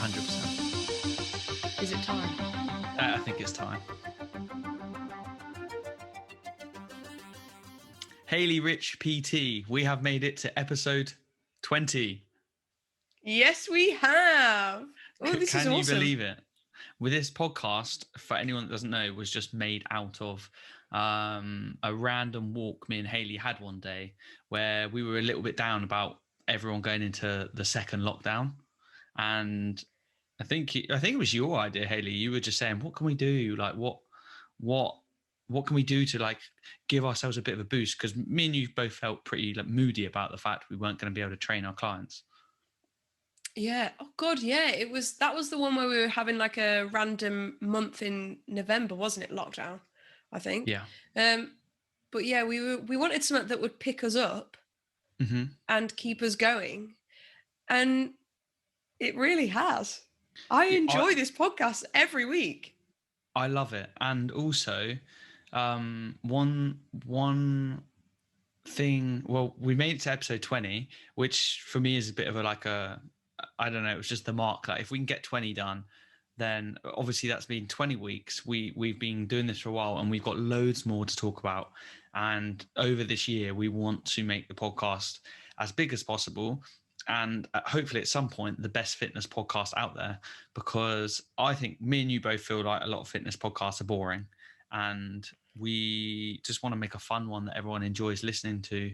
100%. Is it time? I think it's time. Hayley Rich PT, we have made it to episode 20. Yes, we have. Oh, this is Can you awesome. believe it? With this podcast, for anyone that doesn't know, was just made out of a random walk me and Hayley had one day where we were a little bit down about everyone going into the second lockdown. And I think it was your idea, Hayley. You were just saying, what can we do? Like, what can we do to like give ourselves a bit of a boost? Because me and you both felt pretty like moody about the fact we weren't going to be able to train our clients. Yeah. Oh God. Yeah. That was the one where we were having like a random month in November, wasn't it? Lockdown, I think. Yeah. But yeah, we wanted something that would pick us up and keep us going, and it really has. I enjoy this podcast every week. I love it, and also one thing. Well, we made it to episode 20, which for me is a bit of I don't know. It was just the mark. Like if we can get 20 done, then obviously that's been 20 weeks. We've been doing this for a while, and we've got loads more to talk about. And over this year, we want to make the podcast as big as possible, and hopefully at some point the best fitness podcast out there, because I think me and you both feel like a lot of fitness podcasts are boring, and we just want to make a fun one that everyone enjoys listening to.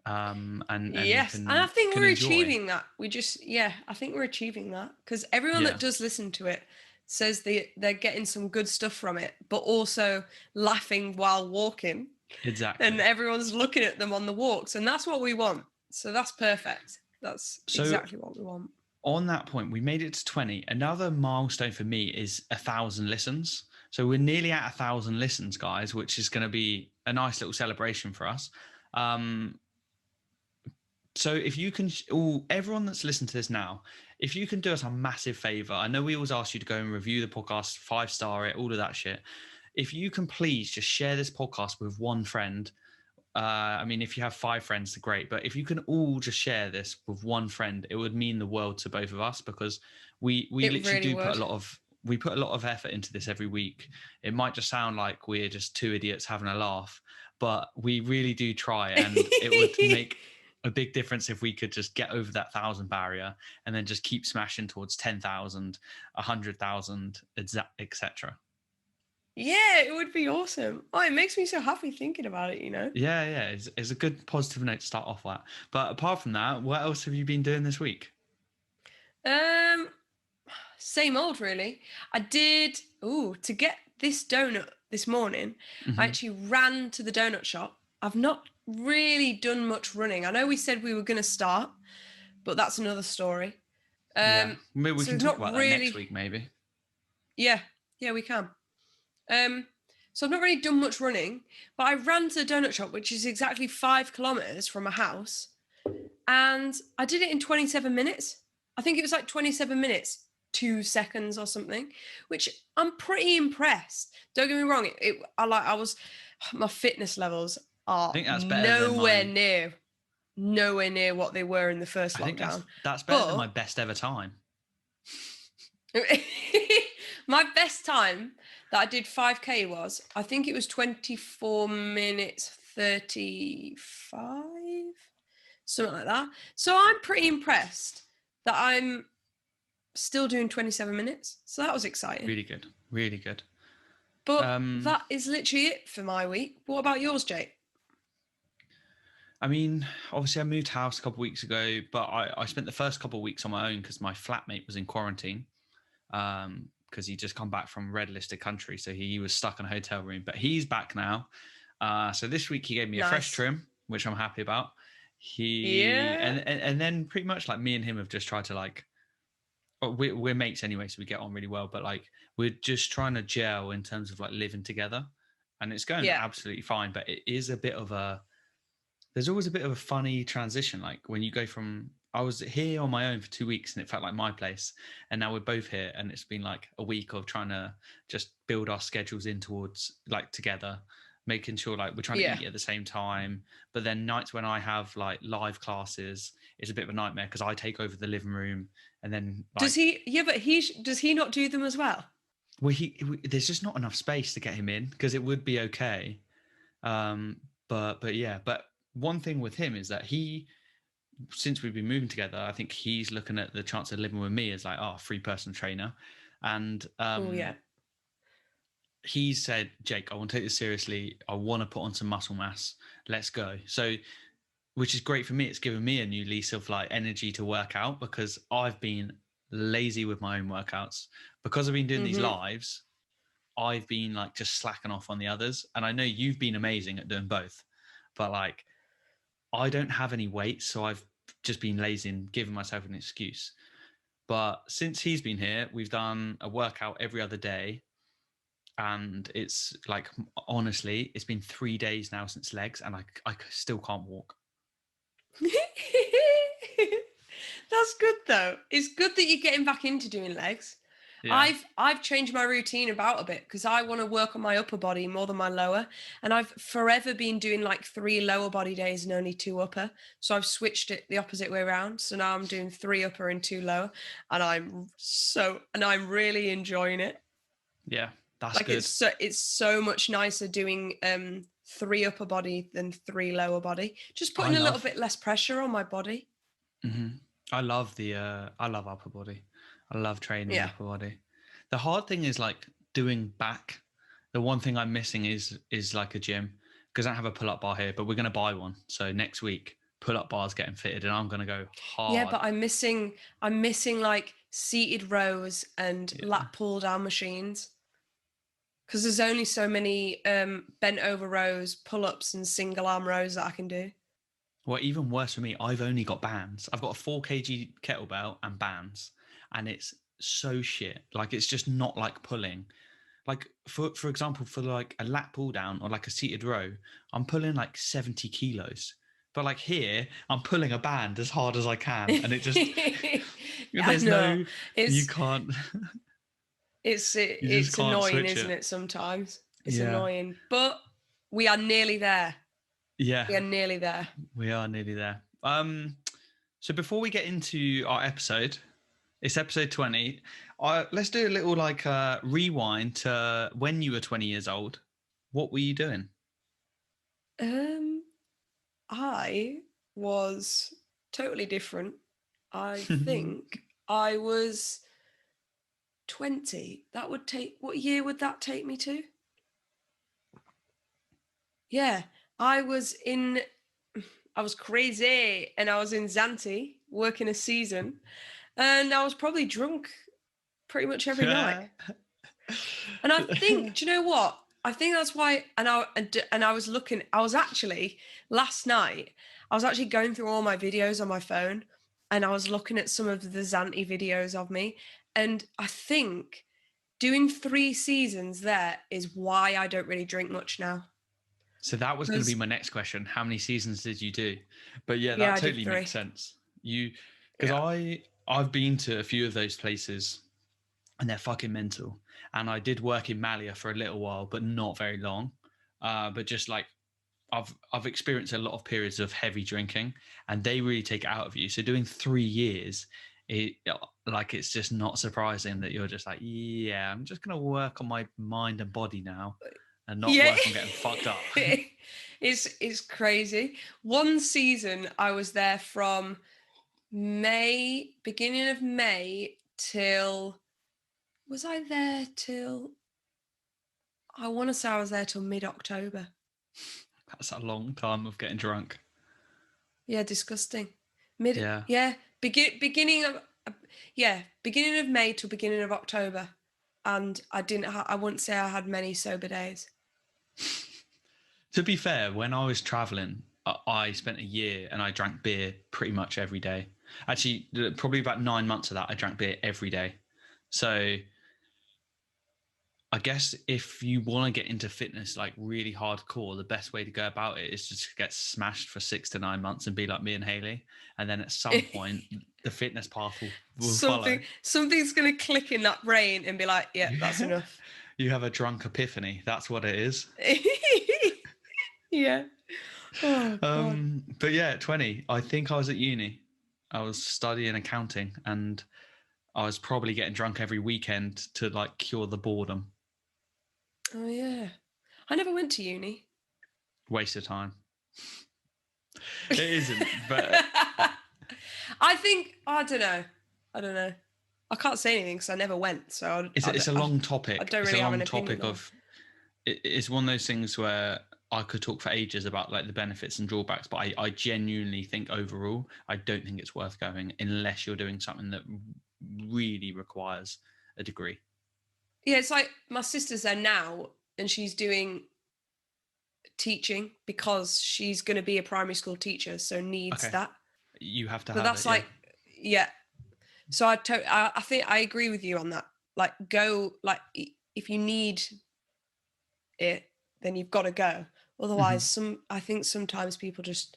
And yes, and I think we're enjoy. achieving that. I think we're achieving that, because everyone that does listen to it says they're getting some good stuff from it, but also laughing while walking. Exactly. And everyone's looking at them on the walks, and that's what we want. So that's perfect. That's exactly what we want. On that point, we made it to 20. Another milestone for me is 1,000 listens. So we're nearly at 1,000 listens, guys, which is going to be a nice little celebration for us. So if you can, everyone that's listened to this now, if you can do us a massive favor, I know we always ask you to go and review the podcast, 5-star it, all of that shit. If you can please just share this podcast with one friend. I mean, if you have 5 friends, great. But if you can all just share this with one friend, it would mean the world to both of us, because we literally do put a lot of effort into this every week. It might just sound like we're just two idiots having a laugh, but we really do try, and it would make a big difference if we could just get over that 1,000 barrier and then just keep smashing towards 10,000, 100,000, etc. Yeah, it would be awesome. Oh, it makes me so happy thinking about it, you know? Yeah. It's a good positive note to start off at. But apart from that, what else have you been doing this week? Same old, really. I did, to get this donut this morning, I actually ran to the donut shop. I've not really done much running. I know we said we were going to start, but that's another story. Maybe we can talk about that next week, maybe. Yeah, we can. So I've not really done much running, but I ran to the donut shop, which is exactly 5 kilometers from my house, and I did it in 27 minutes. I think it was like 27 minutes, 2 seconds or something, which I'm pretty impressed. Don't get me wrong. My fitness levels are nowhere near what they were in the first lockdown. I think that's better than my best ever time. My best time that I did 5K was, I think it was 24 minutes 35, something like that. So I'm pretty impressed that I'm still doing 27 minutes. So that was exciting. Really good. But that is literally it for my week. What about yours, Jake? I mean, obviously I moved house a couple of weeks ago, but I spent the first couple of weeks on my own because my flatmate was in quarantine. Because he just come back from red listed country, so he was stuck in a hotel room, but he's back now. So this week he gave me a fresh trim, which I'm happy about. And then pretty much like me and him have just tried to like, we're mates anyway, so we get on really well, but like we're just trying to gel in terms of like living together, and it's going absolutely fine. But it is there's always a bit of a funny transition, like when you go from, I was here on my own for 2 weeks and it felt like my place, and now we're both here, and it's been like a week of trying to just build our schedules in towards like together. making sure like we're trying to eat at the same time. But then nights when I have like live classes, it's a bit of a nightmare because I take over the living room, and then like, does he? Yeah, but does he not do them as well? well, there's just not enough space to get him in because it would be okay. But yeah, but one thing with him is that since we've been moving together, I think he's looking at the chance of living with me as like, oh, free personal trainer. And Oh yeah. he said, Jake, I want to take this seriously. I want to put on some muscle mass. Let's go. So, which is great for me. It's given me a new lease of like energy to work out because I've been lazy with my own workouts. Because I've been doing these lives, I've been like just slacking off on the others. And I know you've been amazing at doing both, but like I don't have any weight. So I've just been lazy and giving myself an excuse. But since he's been here, we've done a workout every other day. And it's like, honestly, it's been 3 days now since legs, and I still can't walk. That's good though. It's good that you're getting back into doing legs. Yeah. I've changed my routine about a bit because I want to work on my upper body more than my lower, and I've forever been doing like 3 lower body days and only 2 upper. So I've switched it the opposite way around. So now I'm doing 3 upper and 2 lower, and I'm really enjoying it. Yeah, that's like good. It's so much nicer doing 3 upper body than 3 lower body. Just putting a little bit less pressure on my body. Mm-hmm. I love upper body. I love training upper body. The hard thing is like doing back. The one thing I'm missing is like a gym because I don't have a pull-up bar here, but we're going to buy one. So next week, pull-up bar's getting fitted and I'm going to go hard. Yeah, but I'm missing like seated rows and lat pull down machines. Because there's only so many bent over rows, pull-ups and single arm rows that I can do. Well, even worse for me, I've only got bands. I've got a 4 kg kettlebell and bands, and it's so shit. Like, it's just not like pulling. Like, for example, for like a lat pull down or like a seated row, I'm pulling like 70 kilos. But like here, I'm pulling a band as hard as I can, and it just you can't. It's annoying, isn't it? Sometimes it's annoying, but we are nearly there. Yeah, we are nearly there. We are nearly there. So before we get into our episode, it's episode 20. Let's do a little like rewind to when you were 20 years old. What were you doing? I was totally different. I think I was 20. That would take, what year would that take me to? Yeah, I was crazy, and I was in Zante working a season, and I was probably drunk pretty much every night. And I think, do you know what? I think that's why. And I was looking. Last night, I was actually going through all my videos on my phone, and I was looking at some of the Zante videos of me, and I think doing 3 seasons there is why I don't really drink much now. So that was going to be my next question. How many seasons did you do? But yeah, that totally makes sense. Because I've been to a few of those places and they're fucking mental. And I did work in Malia for a little while, but not very long. But just like I've experienced a lot of periods of heavy drinking and they really take it out of you. So doing 3 years, it's just not surprising that you're just like, yeah, I'm just going to work on my mind and body now. And not work on getting fucked up. It's crazy. One season I was there from beginning of May till, I want to say I was there till mid-October. That's a long time of getting drunk. Yeah, disgusting. Beginning of May till beginning of October. And I wouldn't say I had many sober days. To be fair, when I was traveling, I spent a year and I drank beer pretty much every day. Actually, probably about 9 months of that, I drank beer every day. So I guess if you want to get into fitness like really hardcore, the best way to go about it is just to get smashed for 6 to 9 months and be like me and Hayley. And then at some point, the fitness path will follow. Something's going to click in that brain and be like, yeah, that's enough. You have a drunk epiphany. That's what it is. Yeah. Oh God. But yeah, at 20, I think I was at uni. I was studying accounting, and I was probably getting drunk every weekend to like cure the boredom. Oh yeah. I never went to uni. Waste of time. It isn't, but I think I don't know. I don't know. I can't say anything because I never went, so it's a long I topic. don't It's a really have an long opinion topic on. of. It's one of those things where I could talk for ages about like the benefits and drawbacks, but I genuinely think overall, I don't think it's worth going unless you're doing something that really requires a degree. Yeah, it's like my sister's there now, and she's doing teaching because she's going to be a primary school teacher, so needs Okay, that. you have to But have that's it, yeah. like, yeah. So I think I agree with you on that. Like, go like if you need it, then you've got to go. Otherwise, I think sometimes people just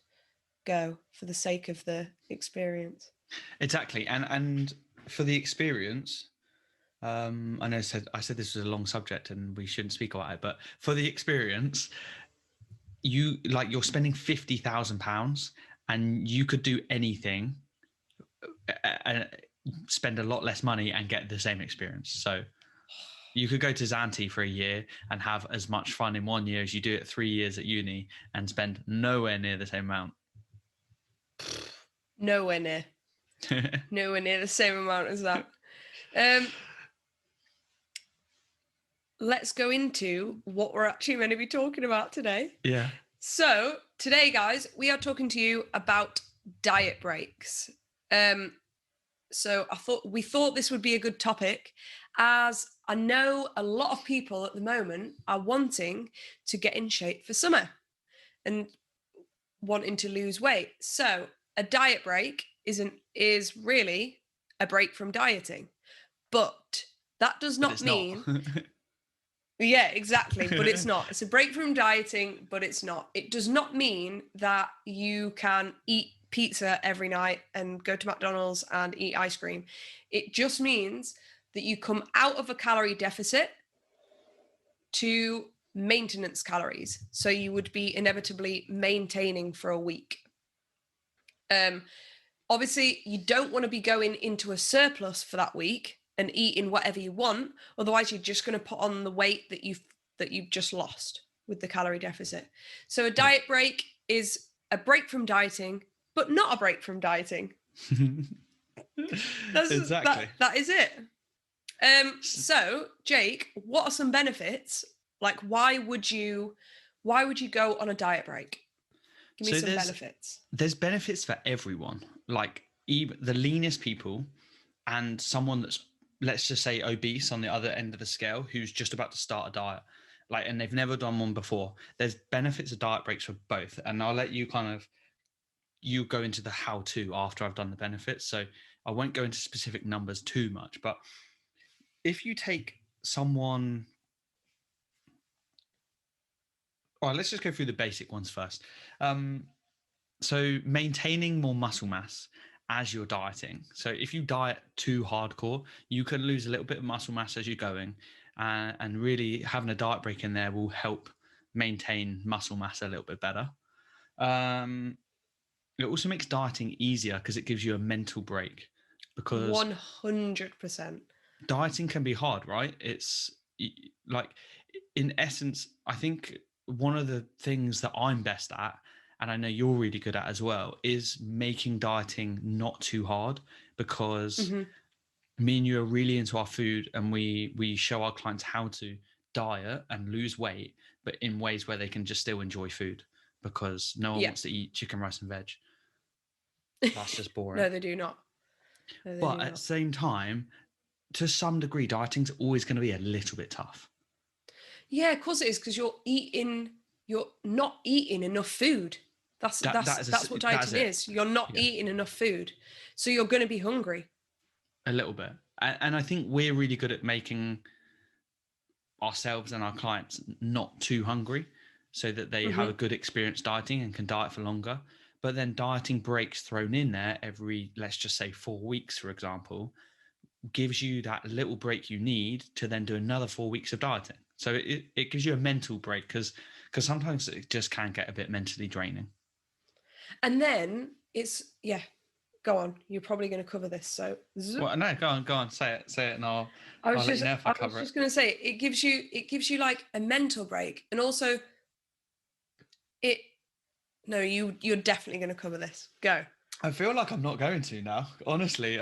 go for the sake of the experience. Exactly, and for the experience, I know I said this was a long subject and we shouldn't speak about it, but for the experience, you're spending £50,000 and you could do anything and spend a lot less money and get the same experience. So you could go to Zante for a year and have as much fun in 1 year as you do at 3 years at uni and spend nowhere near the same amount. Nowhere near. Nowhere near the same amount as that. Let's go into what we're actually going to be talking about today. Yeah. So today, guys, we are talking to you about diet breaks. So we thought this would be a good topic, as I know a lot of people at the moment are wanting to get in shape for summer and wanting to lose weight. So a diet break is really a break from dieting, but that does But not it's not. mean. Yeah, exactly. But it's not. It's a break from dieting, but it's not. It does not mean that you can eat pizza every night and go to McDonald's and eat ice cream. It just means that you come out of a calorie deficit to maintenance calories. So you would be inevitably maintaining for a week. Obviously, you don't want to be going into a surplus for that week and eating whatever you want. Otherwise, you're just going to put on the weight that you've just lost with the calorie deficit. So a diet break is a break from dieting, but not a break from dieting. Exactly. That is it. So Jake, what are some benefits? Like, why would you go on a diet break? Give me some benefits. There's benefits for everyone. Like even the leanest people and someone that's, let's just say, obese on the other end of the scale who's just about to start a diet, like, and they've never done one before. There's benefits of diet breaks for both, and I'll let you you go into the how to after I've done the benefits. So I won't go into specific numbers too much, but if you take someone, all right, let's just go through the basic ones first. So maintaining more muscle mass as you're dieting. So if you diet too hardcore, you can lose a little bit of muscle mass as you're going, and really having a diet break in there will help maintain muscle mass a little bit better. It also makes dieting easier because it gives you a mental break, because 100%. dieting can be hard, right? It's like, in essence, I think one of the things that I'm best at, and I know you're really good at as well, is making dieting not too hard, because me and you are really into our food, and we show our clients how to diet and lose weight, but in ways where they can just still enjoy food, because no one wants to eat chicken, rice and veg. That's just boring. No, they do not. No, but at the same time, to some degree, dieting's always going to be a little bit tough. Yeah, of course it is, because you're not eating enough food. That's what dieting is. You're not eating enough food, so you're going to be hungry. A little bit, and I think we're really good at making ourselves and our clients not too hungry, so that they have a good experience dieting and can diet for longer. But then dieting breaks thrown in there every, let's just say 4 weeks, for example, gives you that little break you need to then do another 4 weeks of dieting. So it gives you a mental break, because because sometimes it just can get a bit mentally draining. And then it's, go on. You're probably going to cover this. So Well, no, go on, say it, and I'll let you know if I cover it. I was just going to say, it gives you like a mental break, and also you're definitely going to cover this. Go. I feel like I'm not going to now, honestly.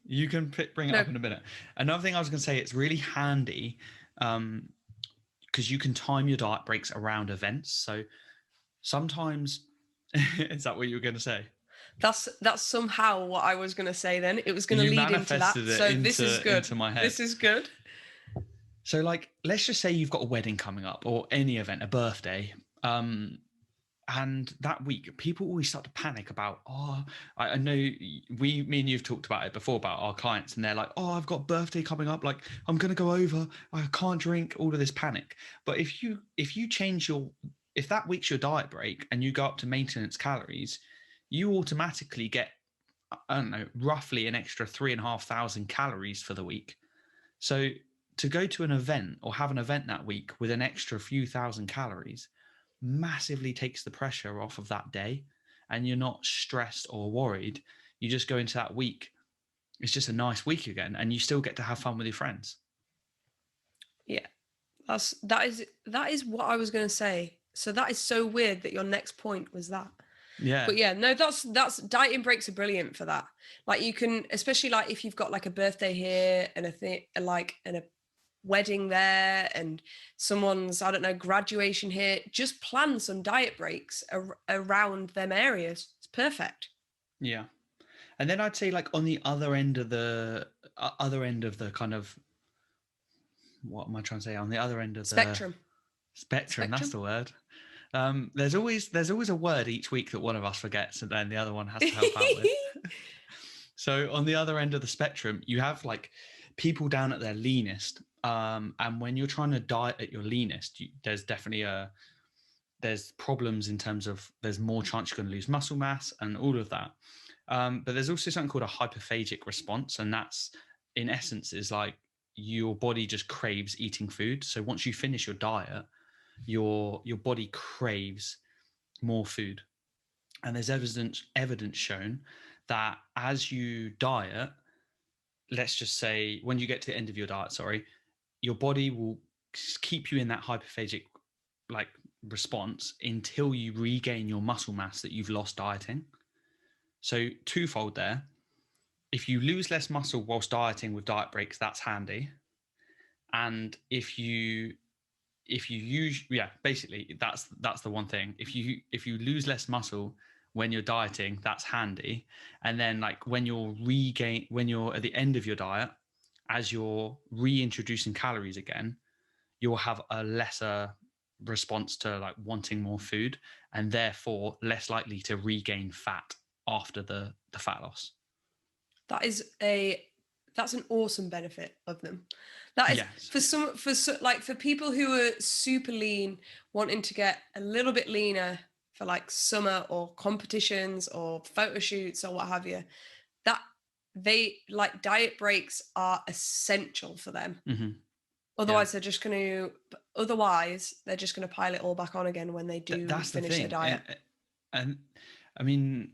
You can bring it up in a minute. Another thing I was going to say, it's really handy because you can time your diet breaks around events. So sometimes, is that what you were going to say? That's somehow what I was going to say then. It was going to lead into that. So this is good. Into my head. This is good. So like, let's just say you've got a wedding coming up or any event, a birthday. And that week, people always start to panic about, I know me and you've talked about it before about our clients, and they're like, I've got a birthday coming up, like I'm going to go over, I can't drink, all of this panic. But if you change if that week's your diet break and you go up to maintenance calories, you automatically get, I don't know, roughly an extra 3,500 calories for the week. So to go to an event or have an event that week with an extra few thousand calories massively takes the pressure off of that day, and you're not stressed or worried. You just go into that week, it's just a nice week again, and you still get to have fun with your friends. Yeah, that is what I was going to say. So that is so weird that your next point was that. Yeah. But yeah, no, that's dieting breaks are brilliant for that. Like you can, especially like if you've got like a birthday here and a wedding there and someone's, I don't know, graduation here, just plan some diet breaks around them areas. It's perfect. Yeah. And then I'd say like on the other end of the kind of, what am I trying to say? On the other end of Spectrum. That's the word. There's always a word each week that one of us forgets and then the other one has to help out with. So on the other end of the spectrum, you have like people down at their leanest. And when you're trying to diet at your leanest, there's definitely there's problems in terms of there's more chance you're going to lose muscle mass and all of that. But there's also something called a hypophagic response, and that's in essence is like your body just craves eating food. So once you finish your diet, your body craves more food, and there's evidence shown that as you diet, let's just say when you get to the end of your diet, your body will keep you in that hypophagic like response until you regain your muscle mass that you've lost dieting. So twofold there. If you lose less muscle whilst dieting with diet breaks, that's handy. And if you use, basically that's the one thing. If you lose less muscle when you're dieting, that's handy. And then like when you're at the end of your diet, as you're reintroducing calories again, you'll have a lesser response to like wanting more food, and therefore less likely to regain fat after the fat loss. That's an awesome benefit of them. That is yes. For people who are super lean, wanting to get a little bit leaner for like summer or competitions or photo shoots or what have you, that they like diet breaks are essential for them. Mm-hmm. Otherwise, they're just going to pile it all back on again when they do finish their diet. And I mean,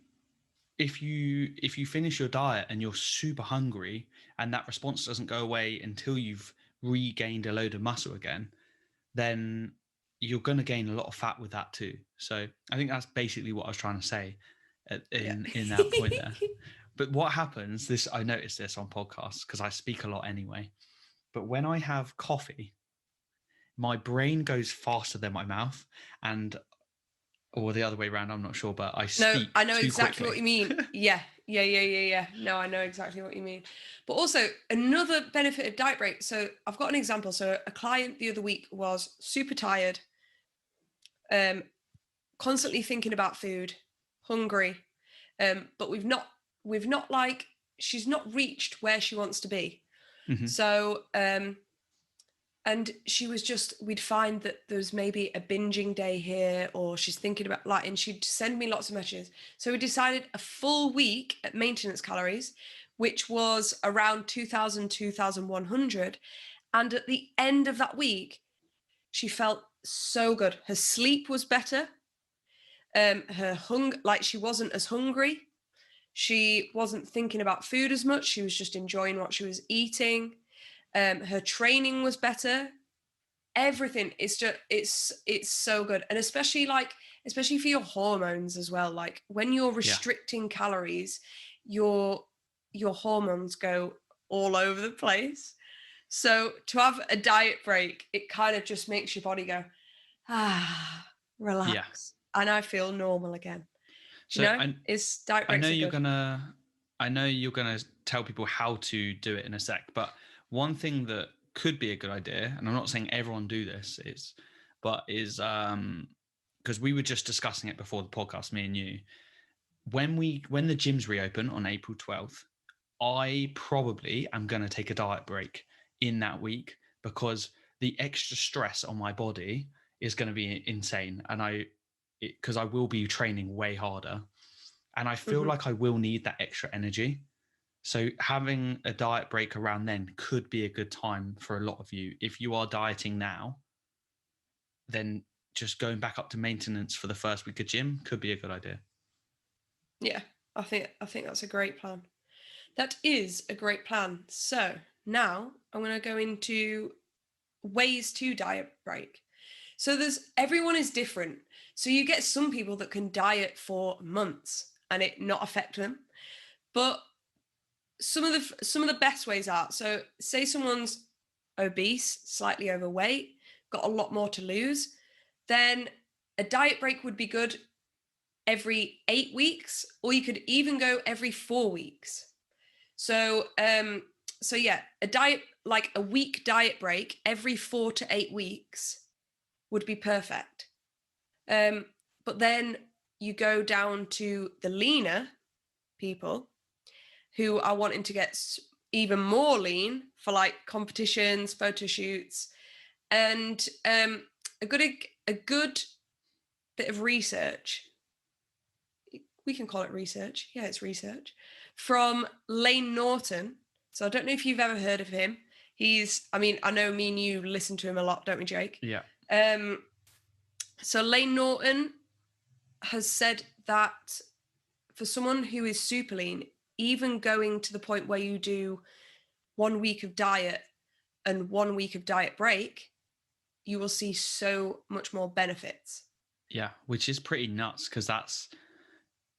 if you finish your diet and you're super hungry and that response doesn't go away until you've regained a load of muscle again, then you're going to gain a lot of fat with that too. So I think that's basically what I was trying to say in that point there. But what happens, I noticed this on podcasts because I speak a lot anyway, but when I have coffee, my brain goes faster than my mouth, or the other way around, I'm not sure, but I speak. No, I know too exactly quickly. what you mean. Yeah. No, I know exactly what you mean. But also another benefit of diet break. So I've got an example. So a client the other week was super tired, constantly thinking about food, hungry, but we've not like, she's not reached where she wants to be. Mm-hmm. So, and she was we'd find that there's maybe a binging day here, or she's thinking about like, and she'd send me lots of messages. So we decided a full week at maintenance calories, which was around 2,100. And at the end of that week, she felt so good. Her sleep was better. Her she wasn't as hungry. She wasn't thinking about food as much. She was just enjoying what she was eating. Her training was better. Everything is just it's so good. And especially for your hormones as well. Like when you're restricting calories, your hormones go all over the place. So to have a diet break, it kind of just makes your body go, relax. Yeah. And I feel normal again. So It's diet breaks are good. I know you're gonna tell people how to do it in a sec, but one thing that could be a good idea, and I'm not saying everyone do this, is because we were just discussing it before the podcast, me and you. When the gyms reopen on April 12th, I probably am going to take a diet break in that week, because the extra stress on my body is going to be insane. And because I will be training way harder, and I feel like I will need that extra energy. So having a diet break around then could be a good time for a lot of you. If you are dieting now, then just going back up to maintenance for the first week of gym could be a good idea. Yeah, I think that's a great plan. That is a great plan. So now I'm going to go into ways to diet break. So everyone is different. So you get some people that can diet for months and it not affect them. But some of the best ways are, so say someone's obese, slightly overweight, got a lot more to lose, then a diet break would be good every 8 weeks, or you could even go every 4 weeks. So yeah, a week diet break every 4 to 8 weeks would be perfect. But then you go down to the leaner people who are wanting to get even more lean for like competitions, photo shoots, and a good bit of research. We can call it research. Yeah, it's research from Norton. So I don't know if you've ever heard of him. I know me and you listen to him a lot, don't we, Jake? Yeah. So Norton has said that for someone who is super lean, even going to the point where you do 1 week of diet and 1 week of diet break, you will see so much more benefits. Yeah, which is pretty nuts, because that's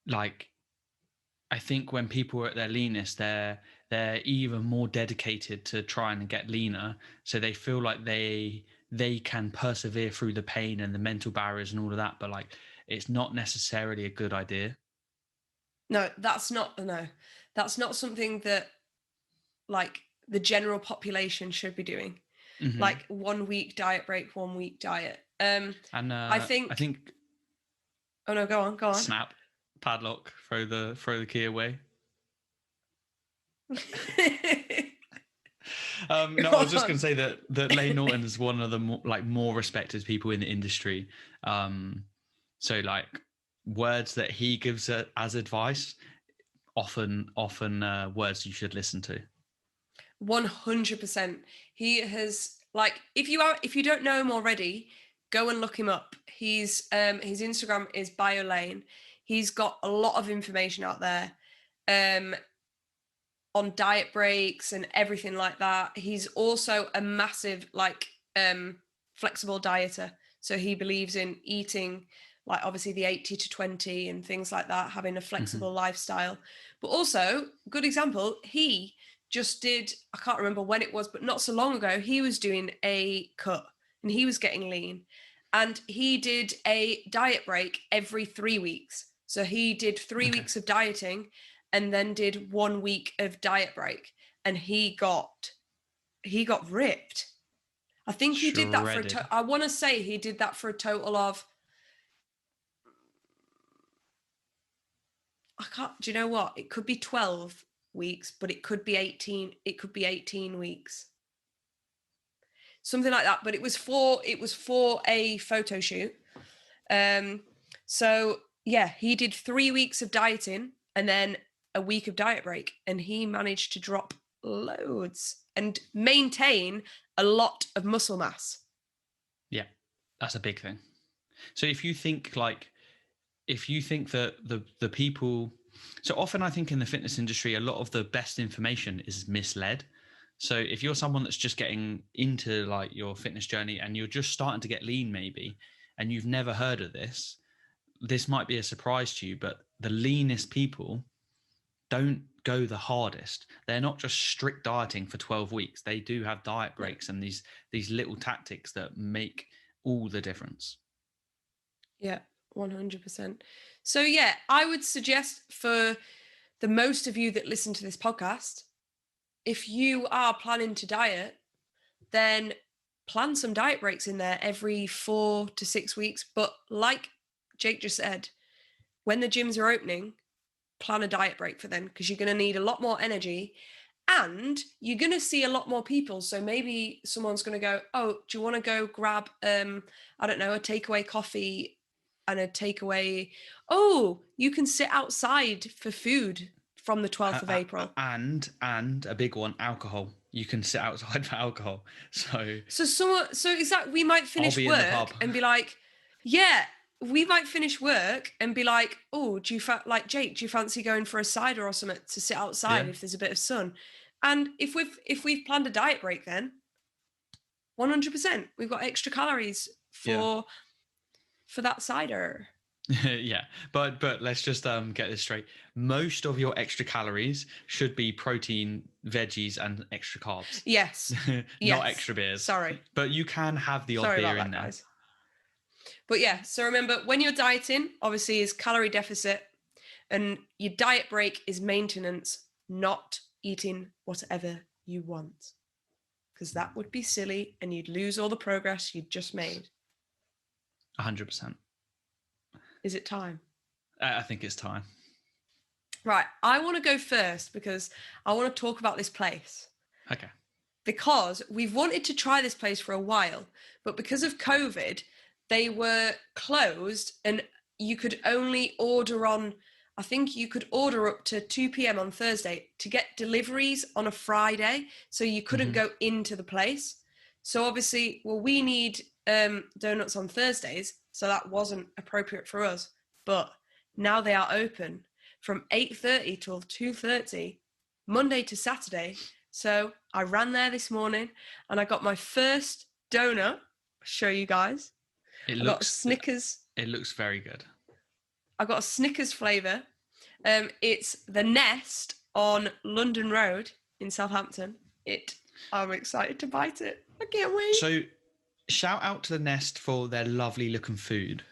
like, I think when people are at their leanest, they're even more dedicated to trying to get leaner. So they feel like they can persevere through the pain and the mental barriers and all of that. But like, it's not necessarily a good idea. No, that's not something that like the general population should be doing. Mm-hmm. Like 1 week diet break, 1 week diet. I think. Oh no, go on. Snap, padlock, throw the key away. No, I was just going to say that Lane Norton is one of the more respected people in the industry. So like words that he gives as advice, often words you should listen to. 100%. He has, like, if you don't know him already, go and look him up. His Instagram is BioLane. He's got a lot of information out there on diet breaks and everything like that. He's also a massive flexible dieter. So he believes in eating like obviously the 80-20 and things like that, having a flexible lifestyle. But also, good example, he just did, I can't remember when it was, but not so long ago, he was doing a cut and he was getting lean. And he did a diet break every 3 weeks. So he did 3 weeks of dieting and then did 1 week of diet break. And he got ripped. I think he did that for I want to say he did that for a total of, do you know what? It could be 12 weeks, but it could be 18. It could be 18 weeks. Something like that. But it was for a photo shoot. So yeah, he did 3 weeks of dieting and then a week of diet break, and he managed to drop loads and maintain a lot of muscle mass. Yeah, That's a big thing. So if you think that the people, so often I think in the fitness industry, a lot of the best information is misled. So if you're someone that's just getting into like your fitness journey and you're just starting to get lean maybe, and you've never heard of this might be a surprise to you, but the leanest people don't go the hardest. They're not just strict dieting for 12 weeks. They do have diet breaks and these little tactics that make all the difference. Yeah, 100%. So yeah, I would suggest for the most of you that listen to this podcast, if you are planning to diet, then plan some diet breaks in there every 4 to 6 weeks. But like Jake just said, when the gyms are opening, plan a diet break for them, because you're going to need a lot more energy and you're going to see a lot more people. So maybe someone's going to go, oh, do you want to go grab, I don't know, a takeaway coffee and a takeaway? Oh, you can sit outside for food from the 12th of April. And a big one, alcohol. You can sit outside for alcohol. So exactly, we might finish work and be like, yeah, we might finish work and be like, oh, like Jake, do you fancy going for a cider or something to sit outside if there's a bit of sun? And if we've planned a diet break, then 100% we've got extra calories for that cider. Yeah, but let's just get this straight. Most of your extra calories should be protein, veggies, and extra carbs. Yes. Not extra beers. Sorry. But you can have the odd beer in there. Guys. But yeah, so remember, when you're dieting, obviously is calorie deficit, and your diet break is maintenance, not eating whatever you want. Because that would be silly and you'd lose all the progress you'd just made. 100%. Is it time? I think it's time. Right. I want to go first because I want to talk about this place. Okay. Because we've wanted to try this place for a while, but because of COVID, they were closed and you could only order on, I think you could order up to 2 p.m. on Thursday to get deliveries on a Friday. So you couldn't go into the place. So obviously, well, we need donuts on Thursdays. So that wasn't appropriate for us. But now they are open from 8:30 till 2:30, Monday to Saturday. So I ran there this morning and I got my first donut. I'll show you guys. I got a Snickers. It looks very good. I got a Snickers flavour. It's the Nest on London Road in Southampton. I'm excited to bite it. I can't wait. So shout out to the Nest for their lovely looking food.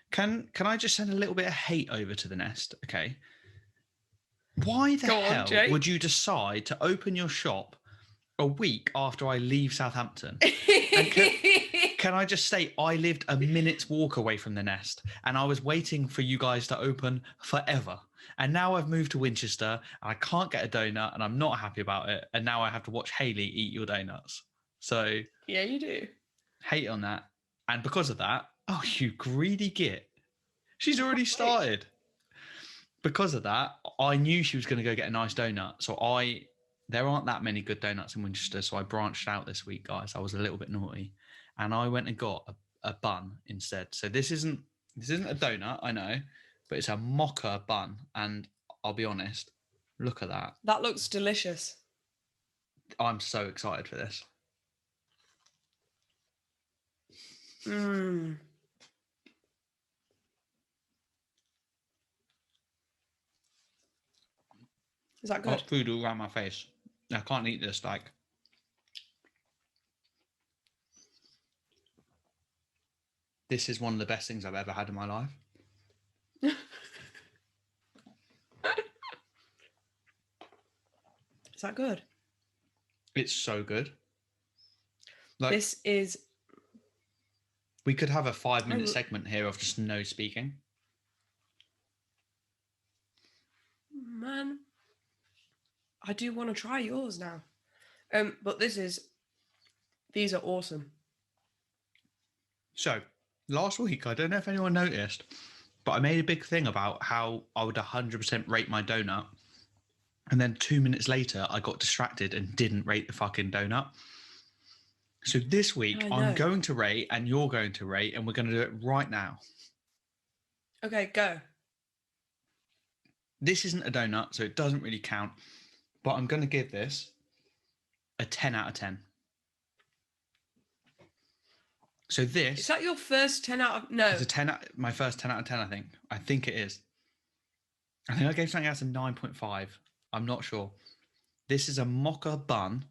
Can I just send a little bit of hate over to the Nest? Okay. Why the hell would you decide to open your shop a week after I leave Southampton? And can I just say, I lived a minute's walk away from the Nest and I was waiting for you guys to open forever. And now I've moved to Winchester and I can't get a donut and I'm not happy about it. And now I have to watch Hayley eat your donuts. So yeah, you do. Hate on that. And because of that, oh, you greedy git. She's already started. Because of that, I knew she was going to go get a nice donut. So there aren't that many good donuts in Winchester. So I branched out this week, guys. I was a little bit naughty. And I went and got a bun instead. So this isn't a donut, I know, but it's a mocha bun. And I'll be honest, look at that. That looks delicious. I'm so excited for this. Mmm. Is that good? Got food all around my face. I can't eat this, like. This is one of the best things I've ever had in my life. Is that good? It's so good. Like, this is... We could have a 5-minute segment here of just no speaking. Man, I do want to try yours now. But these are awesome. So, last week, I don't know if anyone noticed, but I made a big thing about how I would 100% rate my donut. And then 2 minutes later, I got distracted and didn't rate the fucking donut. So this week, I I'm know. going to rate and you're going to rate, and we're going to do it right now. Okay, go. This isn't a donut, so it doesn't really count, but I'm going to give this a 10 out of 10. So this Is that your first 10 out of... No. is a 10 out, my first 10 out of 10, I think. I think it is. I think I gave something else a 9.5. I'm not sure. This is a mocha bun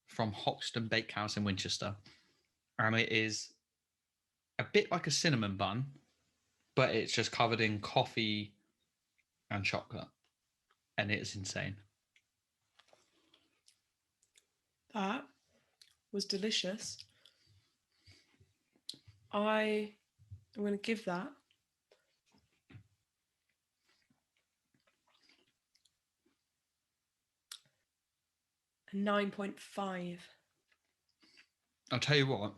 from Hoxton Bakehouse in Winchester. It is a bit like a cinnamon bun, but it's just covered in coffee and chocolate. And it is insane. That was delicious. I'm going to give that a 9.5. I'll tell you what.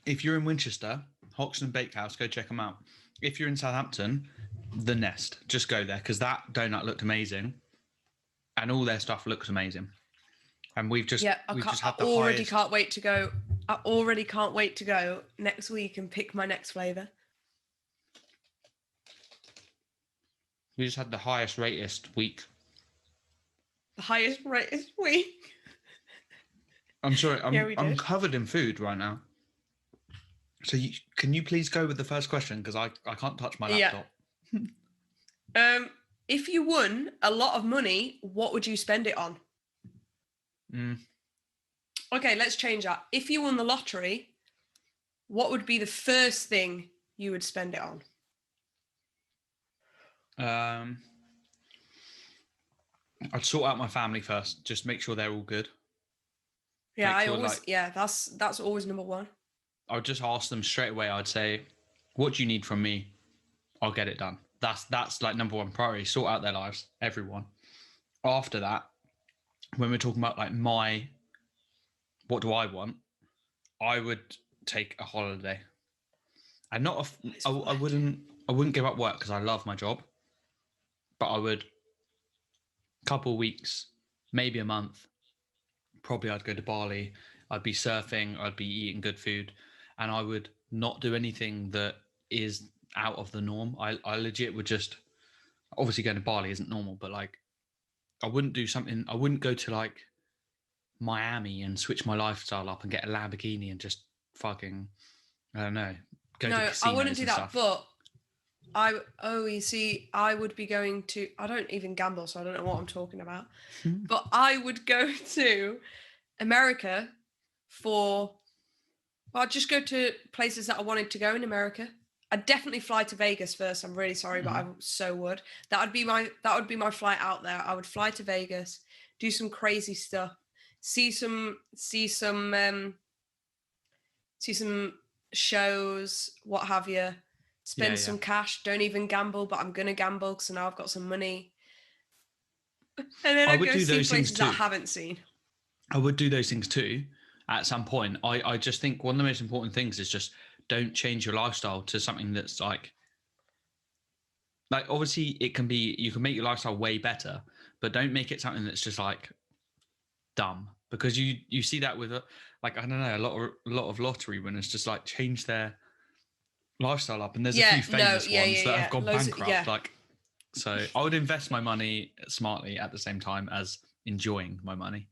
If you're in Winchester, Hoxton Bakehouse, go check them out. If you're in Southampton, The Nest, just go there because that donut looked amazing, and all their stuff looks amazing. And we've just had the already highest. Can't wait to go. I already can't wait to go next week and pick my next flavour. We just had the highest ratest week. The highest rated week. I'm sorry, Yeah, we I'm did. covered in food right now. So can you please go with the first question because I can't touch my laptop. Yeah. If you won a lot of money, what would you spend it on? Okay, let's change that. If you won the lottery, what would be the first thing you would spend it on? I'd sort out my family first, just make sure they're all good. Yeah, that's always number one. I would just ask them straight away. I'd say, "What do you need from me? I'll get it done." That's like number one priority. Sort out their lives, everyone. After that, when we're talking about like what do I want? I would take a holiday. And I wouldn't give up work because I love my job. But I would, couple of weeks, maybe a month. Probably I'd go to Bali. I'd be surfing. I'd be eating good food, and I would not do anything that is out of the norm. I legit would just, obviously going to Bali isn't normal, but like I wouldn't do something. I wouldn't go to like Miami and switch my lifestyle up and get a Lamborghini and just fucking, I don't know, go to casinos. I wouldn't do and that, stuff. but you see, I would be going to, I don't even gamble, so I don't know what I'm talking about. But I would go to America I'd just go to places that I wanted to go in America. I'd definitely fly to Vegas first. I'm really sorry, but I so would. That would be my flight out there. I would fly to Vegas, do some crazy stuff, see some shows, what have you. Spend some cash. Don't even gamble, but I'm gonna gamble because now I've got some money. And then I'd go see places that I haven't seen. I would do those things too at some point. I just think one of the most important things is just don't change your lifestyle to something that's like obviously you can make your lifestyle way better, but don't make it something that's just like dumb, because you see that with like, I don't know, a lot of lottery winners just like change their lifestyle up, and there's a few famous ones that have gone bankrupt. Like, so I would invest my money smartly at the same time as enjoying my money.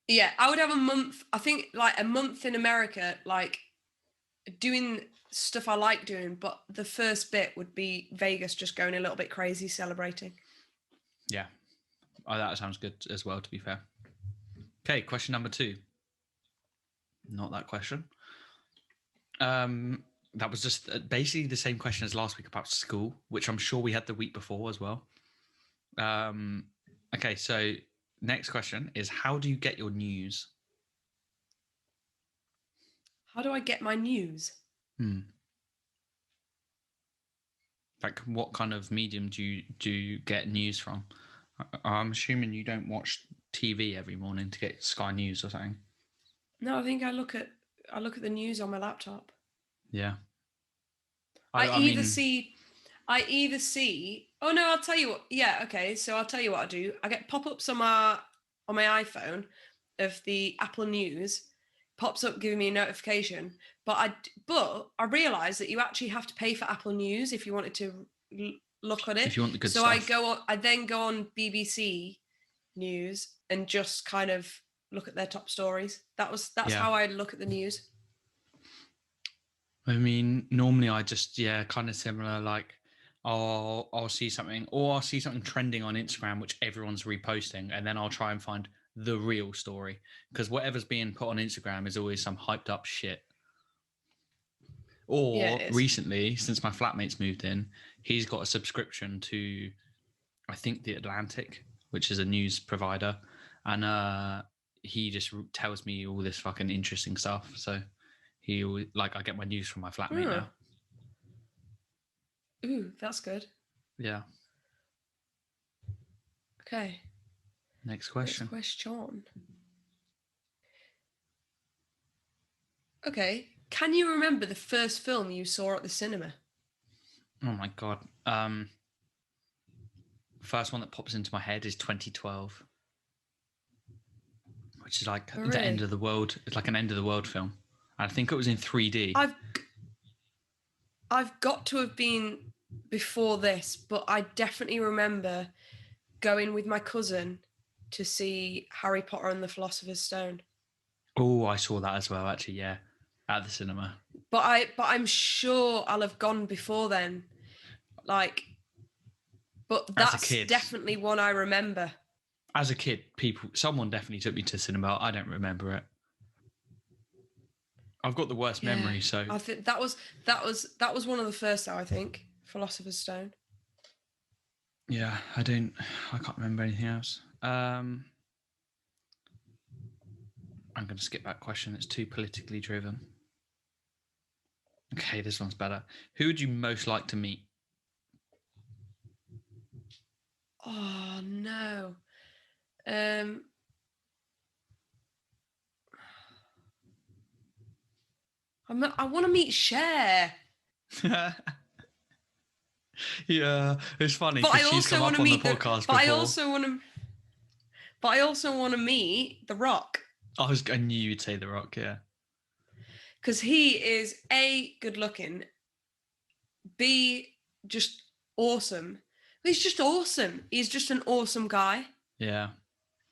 Yeah, I would have a month. I think like a month in America, like doing stuff I like doing, but the first bit would be Vegas, just going a little bit crazy, celebrating. Yeah, that sounds good as well, to be fair. Okay, question number 2. Not that question. That was just basically the same question as last week about school, which I'm sure we had the week before as well. Okay, so next question is, how do you get your news? How do I get my news? Like, what kind of medium do you get news from? I'm assuming you don't watch TV every morning to get Sky News or something. No, I think I look at the news on my laptop. Yeah. I either see. Oh no, I'll tell you what. Yeah, okay. So I'll tell you what I do. I get pop-ups on my iPhone of the Apple News, pops up giving me a notification. But I realised that you actually have to pay for Apple News if you wanted to look at it. If you want the good so stuff. I then go on BBC News and just kind of look at their top stories. That's how I look at the news. I mean, normally I just kind of similar. Like, I'll see something, or I'll see something trending on Instagram which everyone's reposting, and then I'll try and find the real story, because whatever's being put on Instagram is always some hyped up shit. Or recently, since my flatmate's moved in, he's got a subscription to, I think, The Atlantic, which is a news provider, and he just tells me all this fucking interesting stuff. So I get my news from my flatmate now. Ooh, that's good. Yeah. Okay. Next question. Next question. Okay. Can you remember the first film you saw at the cinema? Oh my God. First one that pops into my head is 2012, which is like the end of the world. It's like an end of the world film. I think it was in 3D. I've got to have been before this, but I definitely remember going with my cousin to see Harry Potter and the Philosopher's Stone. Oh, I saw that as well, actually, yeah, at the cinema. But I'm sure I'll have gone before then. But that's definitely one I remember. As a kid, someone definitely took me to cinema. I don't remember it. I've got the worst memory, so I think that was one of the first, though, I think. Philosopher's Stone. Yeah, I can't remember anything else. I'm going to skip that question. It's too politically driven. Okay, this one's better. Who would you most like to meet? Oh, no. I want to meet Cher. Yeah, it's funny because she's come up on the podcast before. But I also want to meet The Rock. I knew you'd say The Rock, yeah. Because he is A, good looking, B, just awesome. He's just awesome. He's just an awesome guy. Yeah.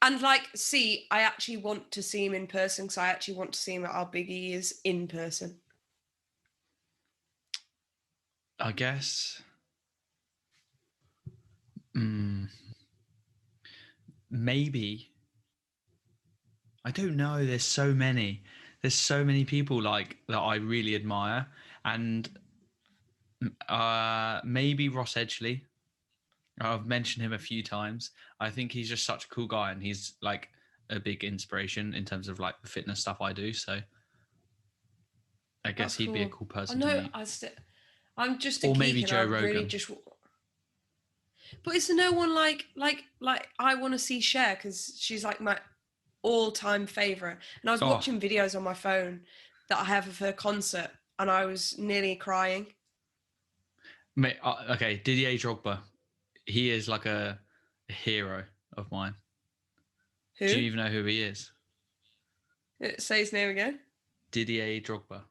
And C, I actually want to see him in person, because I actually want to see him at how big he is in person. I guess. Maybe. I don't know. There's so many people that I really admire, and maybe Ross Edgley. I've mentioned him a few times. I think he's just such a cool guy, and he's a big inspiration in terms of the fitness stuff I do. So I guess he'd be a cool person to meet. I'm just a or geek, maybe and Joe I Rogan. Really just. But is there no one like I want to see Cher, because she's my all-time favorite, and I was watching videos on my phone that I have of her concert, and I was nearly crying. Mate, okay, Didier Drogba, he is a hero of mine. Who? Do you even know who he is? Say his name again. Didier Drogba.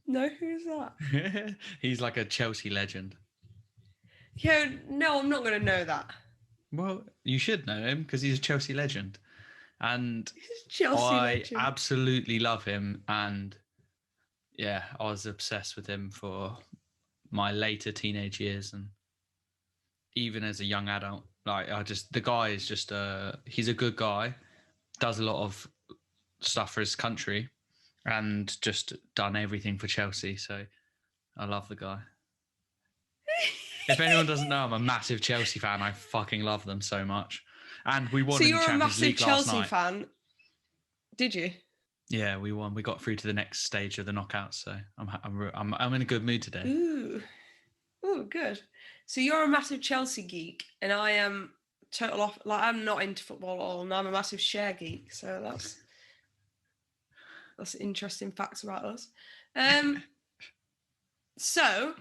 No, who's that? He's a Chelsea legend. Yeah, no, I'm not going to know that. Well, you should know him because he's a Chelsea legend. And I absolutely love him. And yeah, I was obsessed with him for my later teenage years. And even as a young adult, the guy is just, he's a good guy, does a lot of stuff for his country, and just done everything for Chelsea. So I love the guy. If anyone doesn't know, I'm a massive Chelsea fan. I fucking love them so much. And we won in the Champions League last night. So you're a massive Chelsea fan? Did you? Yeah, we won. We got through to the next stage of the knockouts. So I'm in a good mood today. Ooh, good. So you're a massive Chelsea geek, and I am total off. I'm not into football at all, and I'm a massive Cher geek. So that's interesting facts about us. So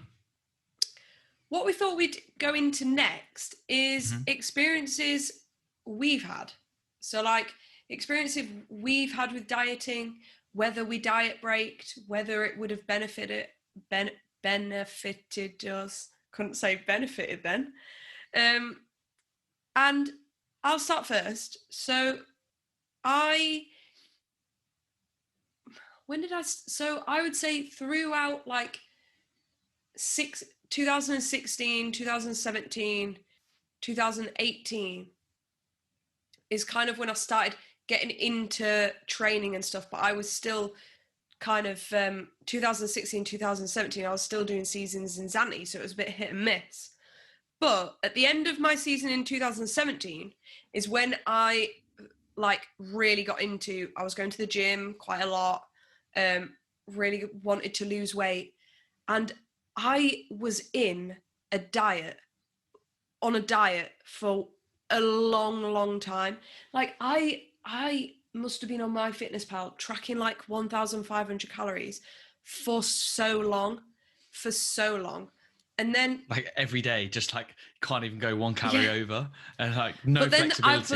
what we thought we'd go into next is experiences we've had. So experiences we've had with dieting, whether we diet braked, whether it would have benefited us. Couldn't say benefited then. And I'll start first. So I would say throughout like 2016, 2017, 2018 is kind of when I started getting into training and stuff, but I was still kind of 2016, 2017, I was still doing seasons in Zante, so it was a bit hit and miss. But at the end of my season in 2017 is when I like really got into, I was going to the gym quite a lot, really wanted to lose weight. And I was on a diet for a long time. Like I must have been on MyFitnessPal tracking like 1,500 calories for so long. And then like every day, just like can't even go 1 calorie over, and like no flexibility.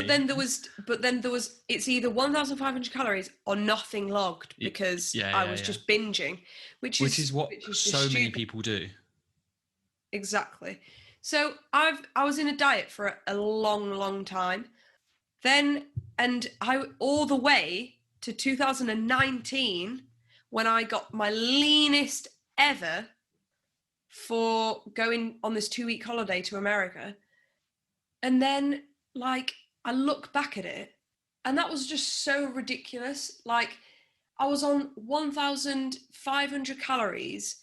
But then there was it's either 1,500 calories or nothing logged, because I was just binging, which is what so many people do. Exactly. So I was in a diet for a long time. Then, and I all the way to 2019 when I got my leanest ever for going on this 2-week holiday to America. And then like I look back at it and that was just so ridiculous. Like I was on 1,500 calories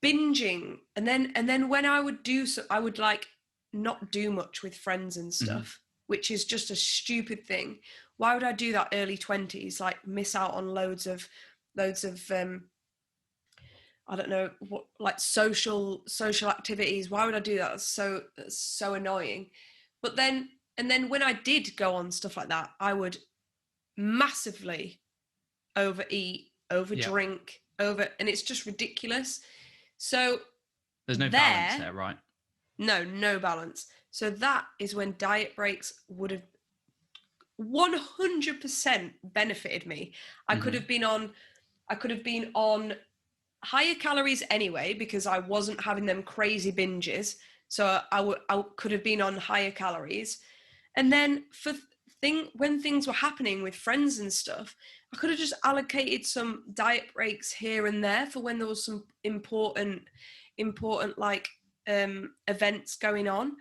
binging, and then when I would do so, I would like not do much with friends and stuff, which is just a stupid thing. Why would I do that early 20s, like miss out on loads of I don't know what, like social activities? Why would I do that? That's so annoying. But then when I did go on stuff like that, I would massively overeat, overdrink, and it's just ridiculous. So there's no balance there, right? No balance. So that is when diet breaks would have 100% benefited me. I could have been on higher calories anyway, because I wasn't having them crazy binges. So I could have been on higher calories. And then when things were happening with friends and stuff, I could have just allocated some diet breaks here and there for when there was some important like events going on.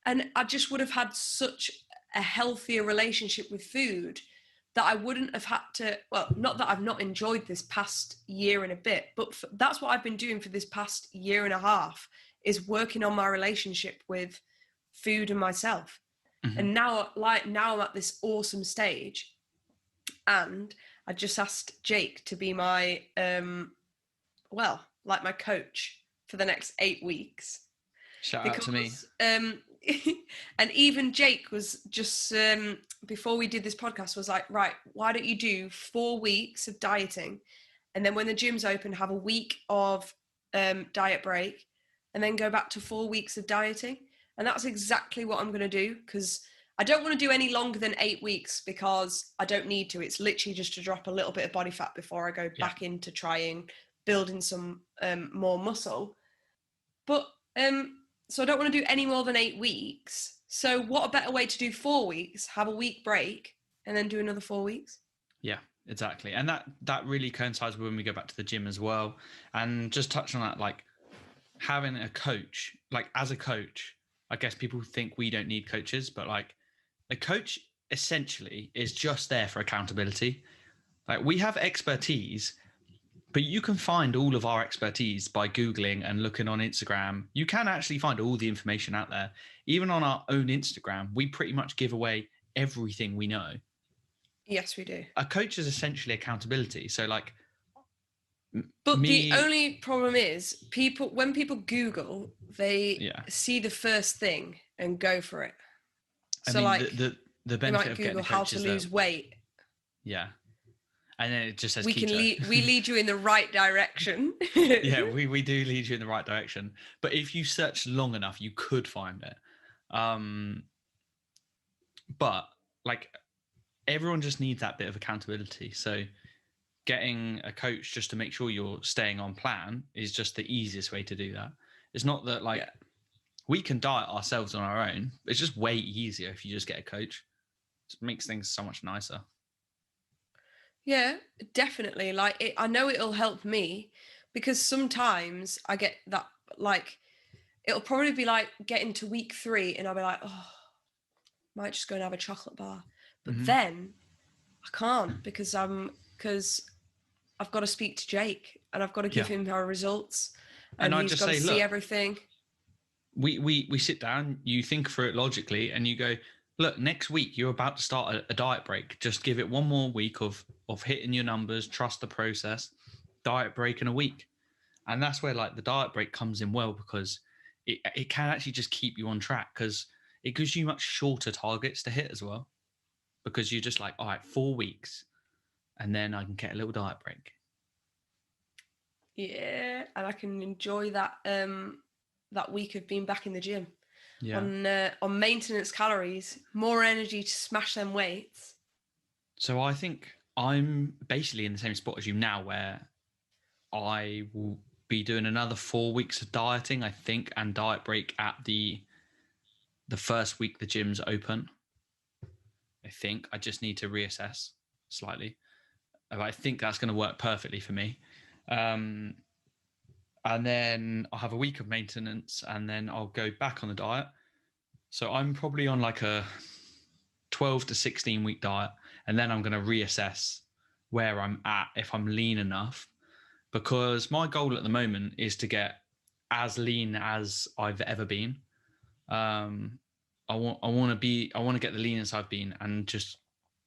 And I just would have had such a healthier relationship with food that I wouldn't have had to, well, not that I've not enjoyed this past year and a bit, but that's what I've been doing for this past year and a half, is working on my relationship with food and myself. And now I'm at this awesome stage, and I just asked Jake to be my my coach for the next 8 weeks. Shout out to me. And even Jake was just before we did this podcast was like, right, why don't you do 4 weeks of dieting, and then when the gym's open, have a week of diet break, and then go back to 4 weeks of dieting. And that's exactly what I'm going to do, because I don't want to do any longer than 8 weeks, because I don't need to. It's literally just to drop a little bit of body fat before I go back into trying building some more muscle. But so I don't want to do any more than 8 weeks. So what a better way to do 4 weeks, have a week break, and then do another 4 weeks. Yeah, exactly. And that really coincides with when we go back to the gym as well. And just touch on that, like having a coach, like as a coach, I guess people think we don't need coaches, but like a coach essentially is just there for accountability. Like we have expertise, but you can find all of our expertise by Googling and looking on Instagram. You can actually find all the information out there. Even on our own Instagram, we pretty much give away everything we know. Yes, we do. A coach is essentially accountability. So like, but the only problem is when people Google, they see the first thing and go for it. So I mean, the benefit of getting a coach how to lose weight. Yeah. And then it just says we lead you in the right direction. Yeah, we do lead you in the right direction. But if you search long enough, you could find it. But like everyone just needs that bit of accountability. So getting a coach just to make sure you're staying on plan is just the easiest way to do that. It's not that like we can diet ourselves on our own. It's just way easier if you just get a coach. It makes things so much nicer. Yeah, definitely. Like I know it'll help me because sometimes I get that, like, it'll probably be like getting to week 3 and I'll be like, oh, might just go and have a chocolate bar. But then I can't because I've got to speak to Jake and I've got to give him our results and I he's just got to say, see look, everything. We sit down, you think through it logically, and you go, look, next week you're about to start a diet break. Just give it one more week of hitting your numbers, trust the process, diet break in a week. And that's where like the diet break comes in well, because it can actually just keep you on track, because it gives you much shorter targets to hit as well. Because you're just like, all right, 4 weeks, and then I can get a little diet break. Yeah, and I can enjoy that that week of being back in the gym. Yeah. On maintenance calories, more energy to smash them weights. So I think I'm basically in the same spot as you now, where I will be doing another 4 weeks of dieting, I think, and diet break at the first week the gym's open. I think I just need to reassess slightly. But I think that's going to work perfectly for me. And then I'll have a week of maintenance, and then I'll go back on the diet. So I'm probably on like a 12 to 16 week diet, and then I'm going to reassess where I'm at, if I'm lean enough, because my goal at the moment is to get as lean as I've ever been. I want to get the leanest I've been, and just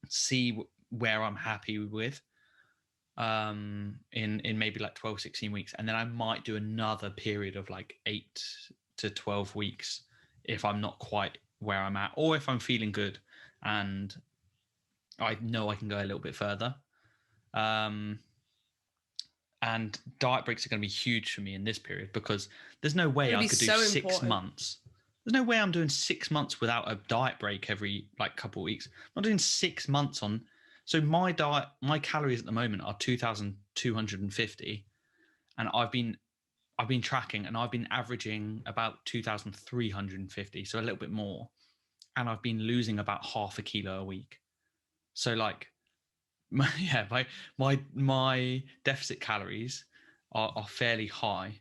see where I'm happy with in maybe like 12, 16 weeks. And then I might do another period of like 8 to 12 weeks if I'm not quite where I'm at, or if I'm feeling good and I know I can go a little bit further. And diet breaks are going to be huge for me in this period, because there's no way I could do 6 months. There's no way I'm doing 6 months without a diet break every like couple of weeks. I'm not doing 6 months on. So my diet, my calories at the moment are 2,250, and I've been tracking, and I've been averaging about 2,350, so a little bit more, and I've been losing about half a kilo a week. So like, my deficit calories are fairly high.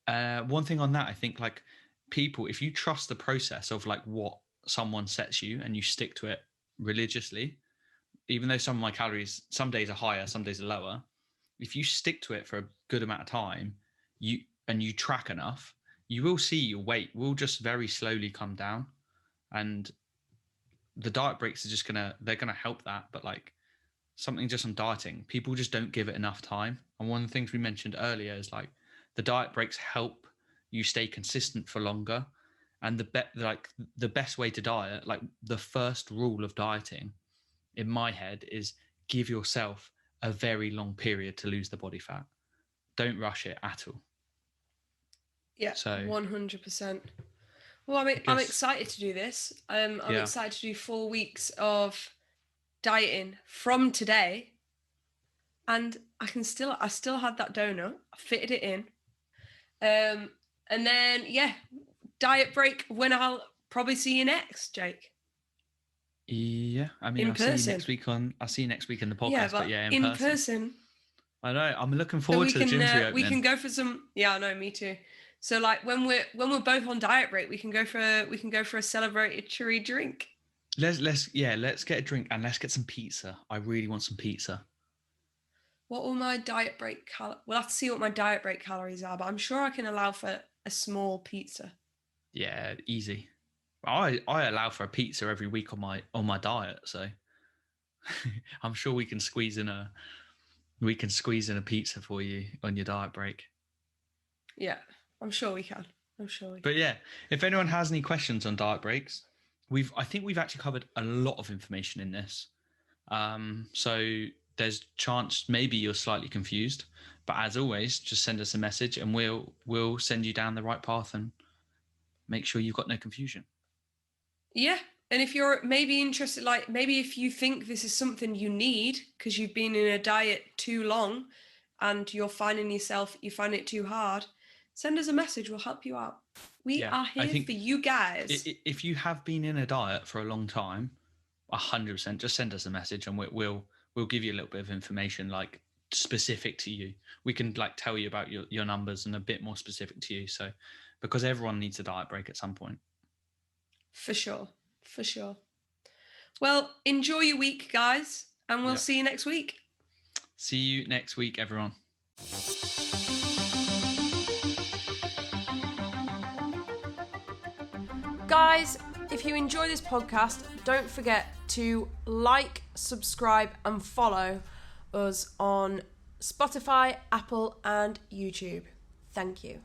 One thing on that, I think, like, people, if you trust the process of like what someone sets you and you stick to it religiously, even though some of my calories some days are higher, some days are lower, if you stick to it for a good amount of time, you track enough, you will see your weight will just very slowly come down. And the diet breaks are they're gonna help that. But like, something just on dieting, people just don't give it enough time. And one of the things we mentioned earlier is like, the diet breaks help you stay consistent for longer. And the best way to diet, like the first rule of dieting in my head, is give yourself a very long period to lose the body fat. Don't rush it at all. Yeah, so 100%. Well, I'm excited to do this. I'm excited to do 4 weeks of dieting from today, and I still had that donut. I fitted it in, and then diet break when I'll probably see you next, Jake. Yeah, I mean, I'll see you next week in the podcast. But in person. I know. I'm looking forward to the gym's reopening. We can go for some. Yeah, I know. Me too. So like when we're both on diet break, we can go for a celebratory drink. Let's get a drink, and let's get some pizza. I really want some pizza. What will my diet break we'll have to see what my diet break calories are, but I'm sure I can allow for a small pizza. Yeah, easy. I allow for a pizza every week on my diet, so I'm sure we can squeeze in a pizza for you on your diet break. Yeah, I'm sure we can. But yeah, if anyone has any questions on diet breaks, I think we've actually covered a lot of information in this. So there's chance maybe you're slightly confused, but as always, just send us a message and we'll send you down the right path and make sure you've got no confusion. Yeah, And if you're maybe interested, like maybe if you think this is something you need because you've been in a diet too long and you're finding you find it too hard, send us a message. We'll help you out. We are here for you guys. If you have been in a diet for a long time, 100%, just send us a message and we'll give you a little bit of information like specific to you. We can like tell you about your numbers and a bit more specific to you. So, because everyone needs a diet break at some point. For sure. Well, enjoy your week, guys, and we'll see you next week. See you next week, everyone. Guys, if you enjoy this podcast, don't forget to like, subscribe, and follow us on Spotify, Apple, and YouTube. Thank you.